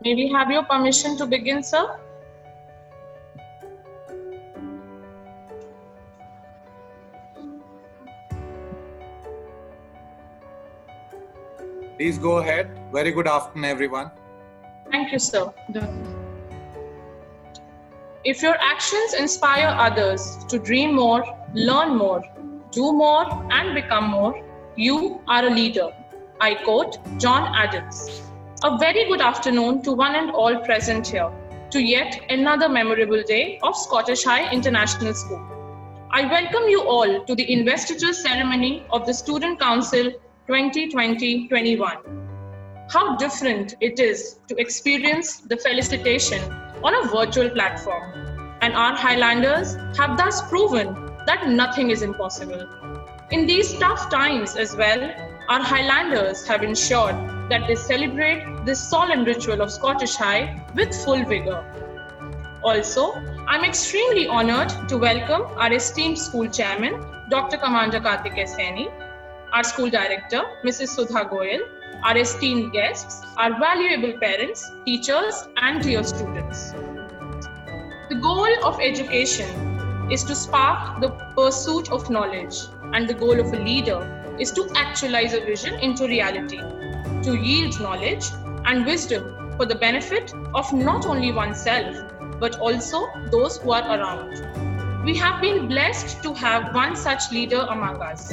May we have your permission to begin, sir? Please go ahead. Very good afternoon, everyone. Thank you, sir. If your actions inspire others to dream more, learn more, do more, and become more, you are a leader. I quote John Adams. A very good afternoon to one and all present here, to yet another memorable day of Scottish High International School. I welcome you all to the investiture ceremony of the Student Council 2020-21. How different it is to experience the felicitation on a virtual platform. And our Highlanders have thus proven that nothing is impossible. In these tough times as well, our Highlanders have ensured that they celebrate this solemn ritual of Scottish High with full vigour. Also, I'm extremely honoured to welcome our esteemed school chairman, Dr. Commander Karthikeya Saini, our school director, Mrs. Sudha Goyal, our esteemed guests, our valuable parents, teachers, and dear students. The goal of education is to spark the pursuit of knowledge, and the goal of a leader is to actualize a vision into reality, to yield knowledge and wisdom for the benefit of not only oneself, but also those who are around. We have been blessed to have one such leader among us,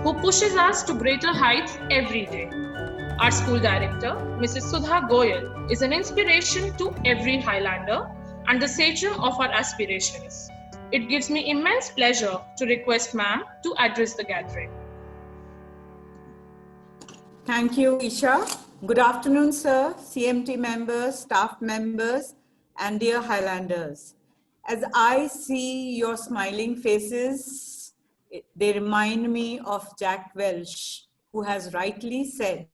who pushes us to greater heights every day. Our school director, Mrs. Sudha Goyal, is an inspiration to every Highlander and the sachem of our aspirations. It gives me immense pleasure to request ma'am to address the gathering. Thank you, Isha. Good afternoon, sir, CMT members, staff members, and dear Highlanders. As I see your smiling faces, they remind me of Jack Welch, who has rightly said,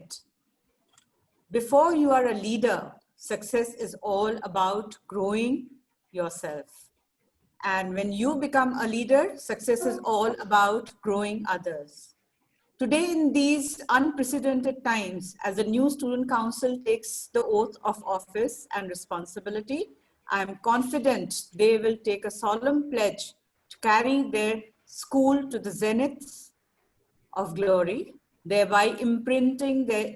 before you are a leader, success is all about growing yourself. And when you become a leader, success is all about growing others. Today, in these unprecedented times, as the new Student Council takes the oath of office and responsibility, I am confident they will take a solemn pledge to carry their school to the zenith of glory, thereby imprinting their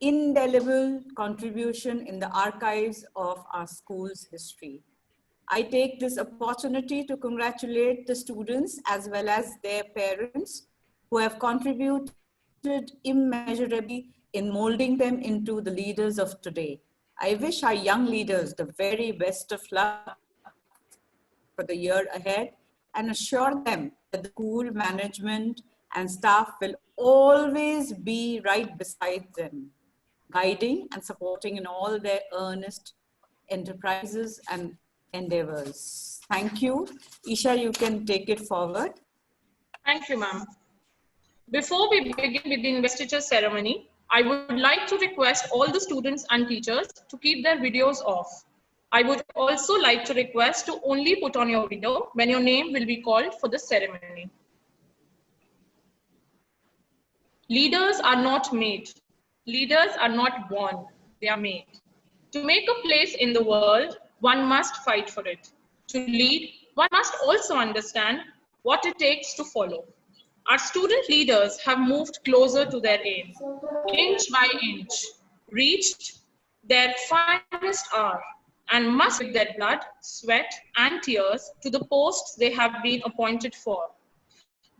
indelible contribution in the archives of our school's history. I take this opportunity to congratulate the students as well as their parents who have contributed immeasurably in molding them into the leaders of today. I wish our young leaders the very best of luck for the year ahead and assure them that the school management and staff will always be right beside them, guiding and supporting in all their earnest enterprises and endeavors. Thank you. Isha, you can take it forward. Thank you, ma'am. Before we begin with the investiture ceremony, I would like to request all the students and teachers to keep their videos off. I would also like to request to only put on your video when your name will be called for the ceremony. Leaders are not made. Leaders are not born, they are made. To make a place in the world, one must fight for it. To lead, one must also understand what it takes to follow. Our student leaders have moved closer to their aim, inch by inch, reached their finest hour, and must with their blood, sweat, and tears to the posts they have been appointed for.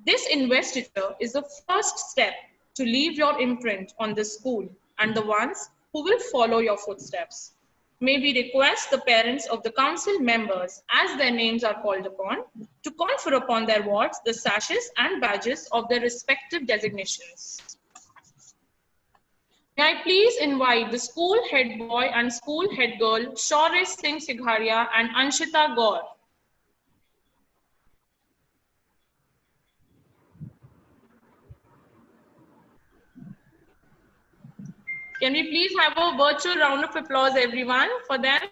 This investiture is the first step to leave your imprint on the school and the ones who will follow your footsteps. May we request the parents of the council members, as their names are called upon, to confer upon their wards the sashes and badges of their respective designations. May I please invite the school head boy and school head girl, Shaurya Singh Sigharia and Anshita Gaur. Can we please have a virtual round of applause, everyone, for them?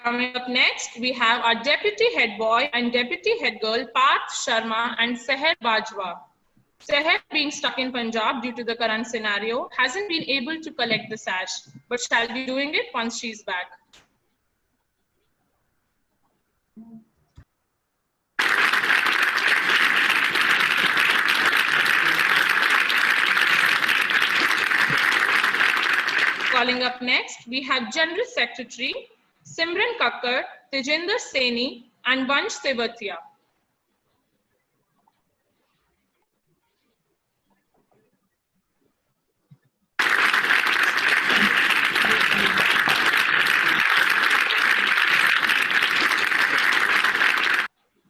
Coming up next, we have our Deputy Head Boy and Deputy Head Girl, Parth Sharma and Seher Bajwa. Seher, being stuck in Punjab due to the current scenario, hasn't been able to collect the sash, but shall be doing it once she's back. Calling up next, we have General Secretary Simran Kakkar, Tejinder Saini, and Vansh Sevatia.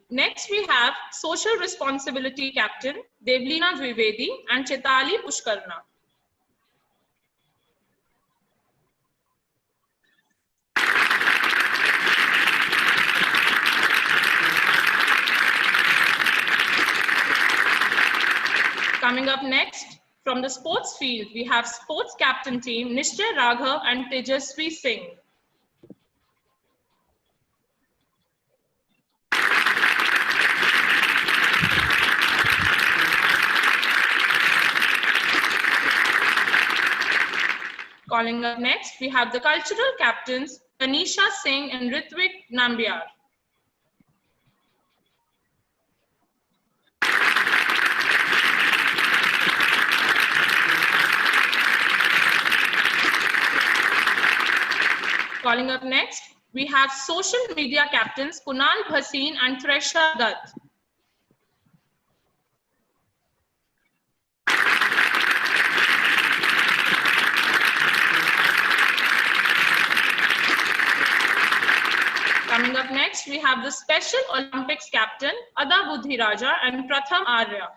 Next, we have Social Responsibility Captain Devlina Dwivedi and Chitali Pushkarna. Coming up next, from the sports field, we have Sports Captain Team Nishchay Raghav and Tejasvi Singh. Calling up next, we have the cultural captains Tanisha Singh and Ritvik Nambiar. Calling up next, we have social media captains Kunal Bhasin and Thresha Dutt. Coming up next, we have the Special Olympics captain Ada Buddhi Raja and Pratham Arya.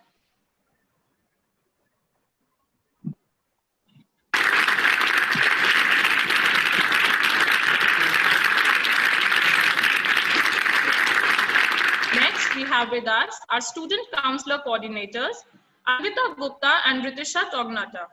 Next, we have with us our student counselor coordinators Anvita Gupta and Ritisha Tognata.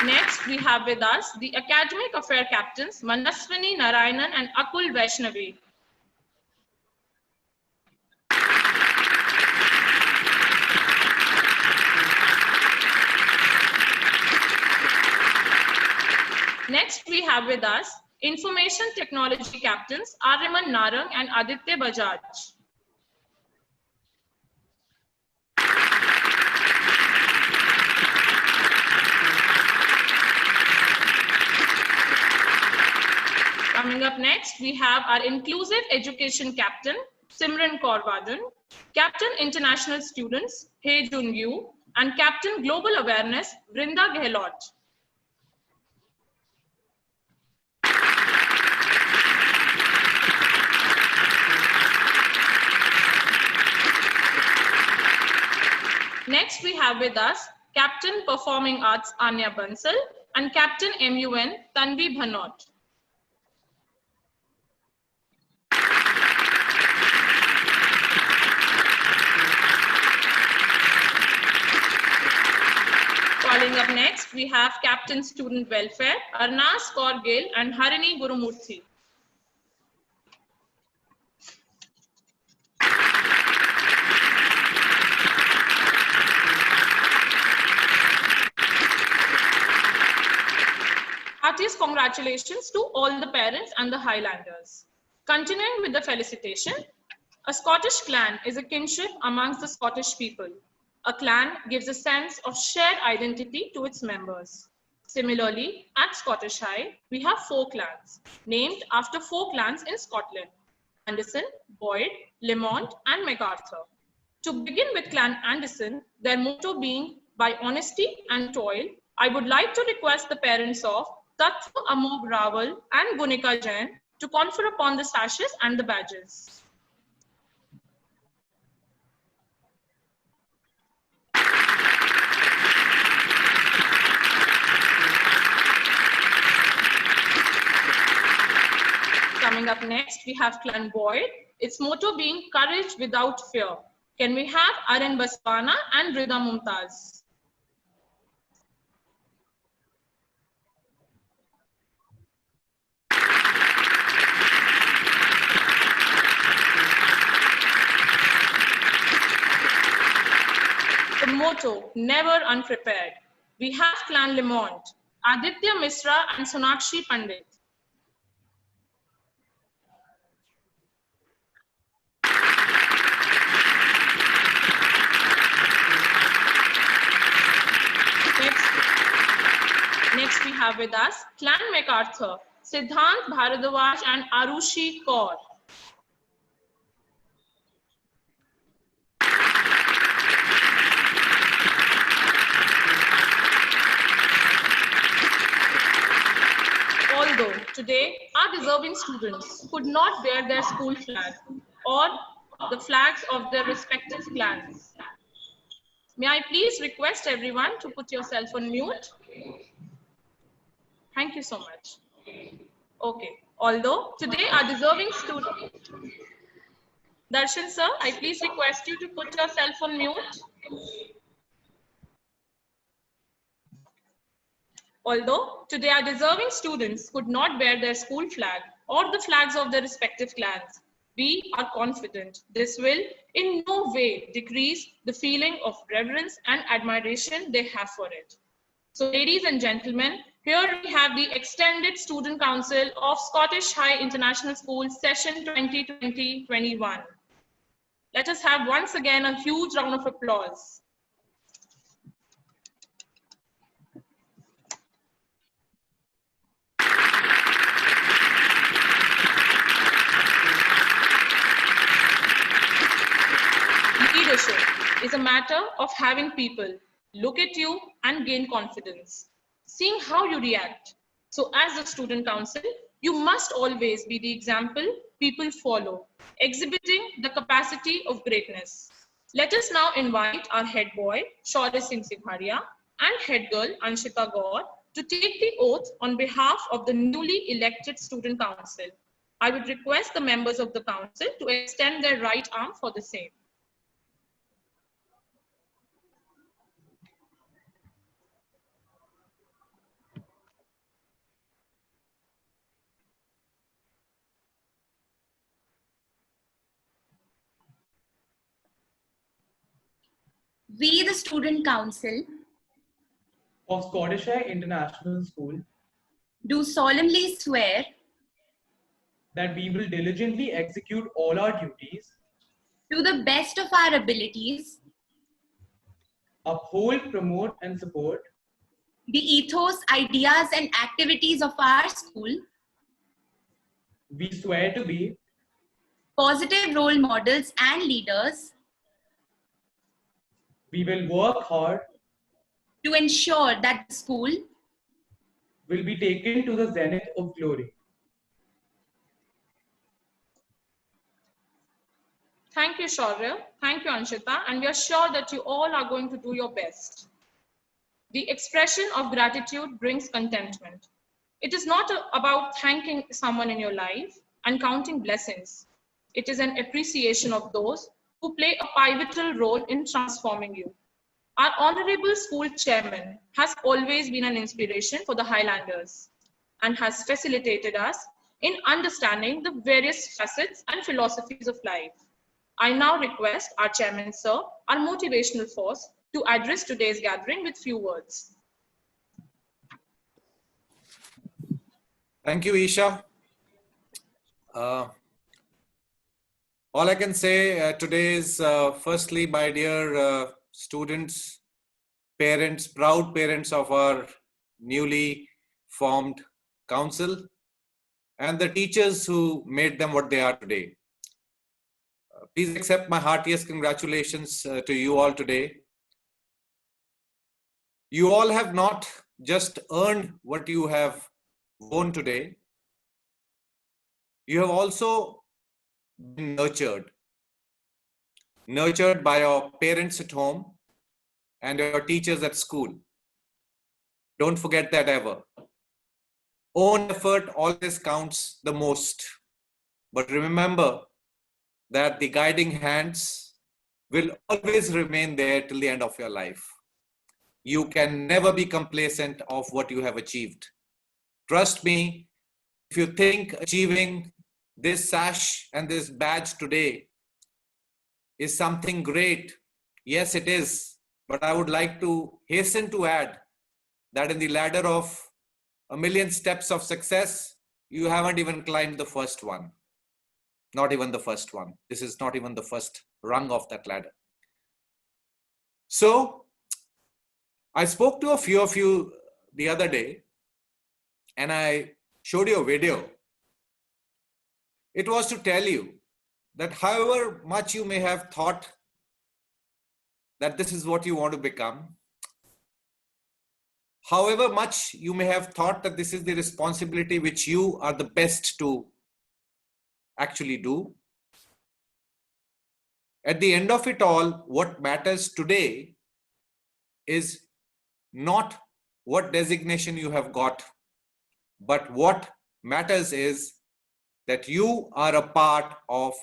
Next, we have with us the academic affair captains Manaswini Narayanan and Akul Vaishnavi. Next, we have with us information technology captains Aryaman Narang and Aditya Bajaj. Coming up next, we have our inclusive education captain, Simran Kaur-Wadhan, Captain International Students, Hye Jun Yu, and Captain Global Awareness, Brinda Gehlot. Next, we have with us Captain Performing Arts, Anya Bansal, and Captain MUN, Tanvi Bhanot. Calling up next, we have Captain Student Welfare, Arnas Kaur Gill and Harini Gurumurthy. Heartiest congratulations to all the parents and the Highlanders. Continuing with the felicitation, a Scottish clan is a kinship amongst the Scottish people. A clan gives a sense of shared identity to its members. Similarly, at Scottish High, we have 4 clans, named after 4 clans in Scotland: Anderson, Boyd, Lemont, and MacArthur. To begin with Clan Anderson, their motto being, "By honesty and toil," I would like to request the parents of Tattva Amog Rawal and Gunika Jain to confer upon the sashes and the badges. Coming up next, we have Clan Boyd, its motto being "Courage without fear." Can we have Aryan Baswana and Rida Mumtaz? The motto, never unprepared. We have Clan Lemont, Aditya Misra and Sonakshi Pandit. Next we have with us Clan MacArthur, Siddhant Bharadwaj and Arushi Kaur. Although today our deserving students could not bear their school flag or the flags of their respective clans. May I please request everyone to put yourself on mute? Thank you so much. Okay, although today our deserving students, Darshan sir, I please request you to put yourself on mute. Although today our deserving students could not bear their school flag or the flags of their respective clans, we are confident this will in no way decrease the feeling of reverence and admiration they have for it. So ladies and gentlemen, here we have the Extended Student Council of Scottish High International School Session 2020-21. Let us have once again a huge round of applause. Leadership is a matter of having people look at you and gain confidence, seeing how you react. So as the student council, you must always be the example people follow, exhibiting the capacity of greatness. Let us now invite our head boy, Shaurya Singh Sigharia, and head girl, Anshita Gaur, to take the oath on behalf of the newly elected student council. I would request the members of the council to extend their right arm for the same. We, the Student Council, of Scottish High International School, do solemnly swear that we will diligently execute all our duties, to the best of our abilities, uphold, promote, and support the ethos, ideas, and activities of our school, we swear to be positive role models and leaders, we will work hard, to ensure that the school will be taken to the zenith of glory. Thank you, Shaurya. Thank you, Anshita. And we are sure that you all are going to do your best. The expression of gratitude brings contentment. It is not about thanking someone in your life and counting blessings. It is an appreciation of those who play a pivotal role in transforming you. Our honorable school chairman has always been an inspiration for the Highlanders and has facilitated us in understanding the various facets and philosophies of life. I now request our chairman, sir, our motivational force, to address today's gathering with few words. Thank you, Isha. All I can say today is, firstly, my dear students, parents, proud parents of our newly formed council, and the teachers who made them what they are today. Please accept my heartiest congratulations to you all today. You all have not just earned what you have won today, you have also been nurtured by your parents at home and your teachers at school. Don't forget that ever. Own effort always counts the most. But remember that the guiding hands, will always remain there till the end of your life. You can never be complacent of what you have achieved. Trust me, if you think achieving this sash and this badge today is something great, yes, it is. But I would like to hasten to add that in the ladder of a million steps of success, you haven't even climbed the first one. Not even the first one. This is not even the first rung of that ladder. So, I spoke to a few of you the other day and I showed you a video. It was to tell you that however much you may have thought that this is what you want to become, however much you may have thought that this is the responsibility which you are the best to actually do, at the end of it all, what matters today is not what designation you have got, but what matters is that you are a part of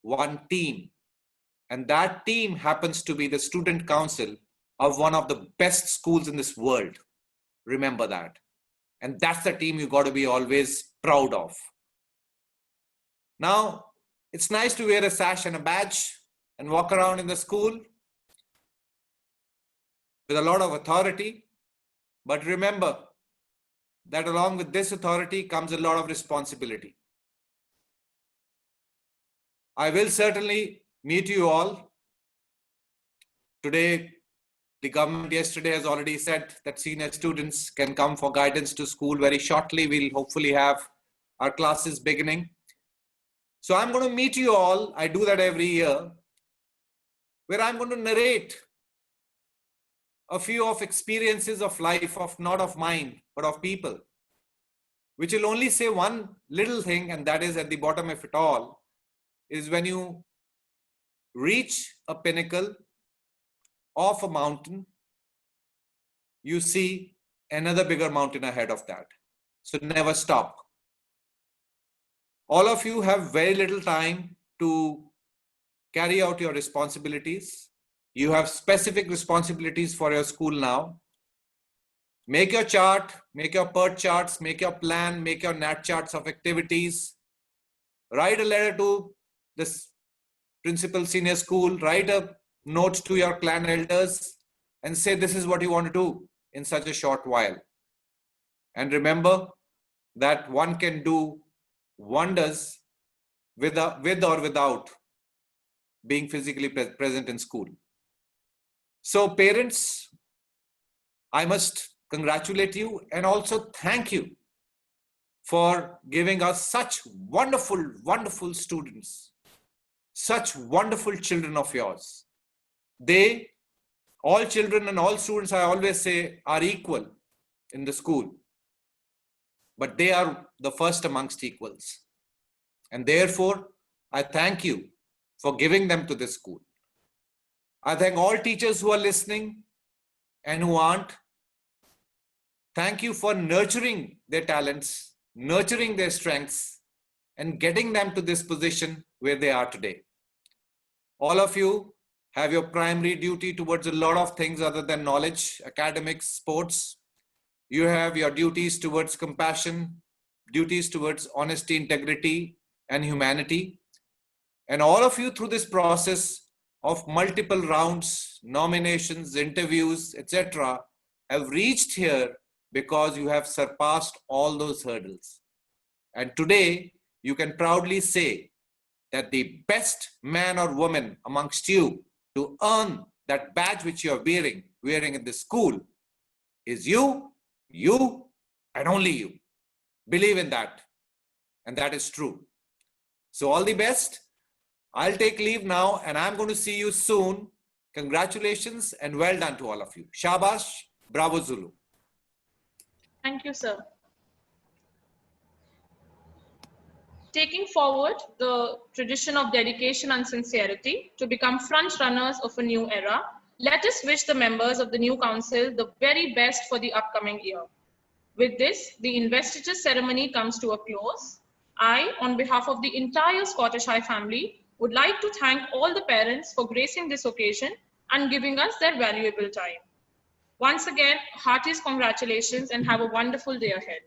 one team. And that team happens to be the student council of one of the best schools in this world. Remember that. And that's the team you got to be always proud of. Now, it's nice to wear a sash and a badge and walk around in the school with a lot of authority. But remember that along with this authority comes a lot of responsibility. I will certainly meet you all. Today, the government yesterday has already said that senior students can come for guidance to school very shortly. We'll hopefully have our classes beginning. So I'm going to meet you all. I do that every year, where I'm going to narrate a few of experiences of life, of not of mine, but of people, which will only say one little thing, and that is at the bottom of it all, is when you reach a pinnacle of a mountain, you see another bigger mountain ahead of that. So never stop. All of you have very little time to carry out your responsibilities. You have specific responsibilities for your school now. Make your chart, make your PERT charts, make your plan, make your NAT charts of activities. Write a letter to this principal senior school, write a note to your clan elders and say this is what you want to do in such a short while. And remember that one can do wonders with or without being physically present in school. So parents, I must congratulate you and also thank you for giving us such wonderful, wonderful students, such wonderful children of yours. They, all children and all students, I always say, are equal in the school. But they are the first amongst equals. And therefore, I thank you for giving them to this school. I thank all teachers who are listening and who aren't. Thank you for nurturing their talents, nurturing their strengths, and getting them to this position where they are today. All of you have your primary duty towards a lot of things other than knowledge, academics, sports. You have your duties towards compassion, duties towards honesty, integrity, and humanity. And all of you through this process of multiple rounds, nominations, interviews, etc., have reached here because you have surpassed all those hurdles. And today, you can proudly say that the best man or woman amongst you to earn that badge which you are wearing in the school is you, and only you. Believe in that. And that is true. So all the best. I'll take leave now and I'm going to see you soon. Congratulations and well done to all of you. Shabash, Bravo Zulu. Thank you, sir. Taking forward the tradition of dedication and sincerity to become front runners of a new era, let us wish the members of the new council the very best for the upcoming year. With this, the investiture ceremony comes to a close. I, on behalf of the entire Scottish High family, would like to thank all the parents for gracing this occasion and giving us their valuable time. Once again, heartiest congratulations and have a wonderful day ahead.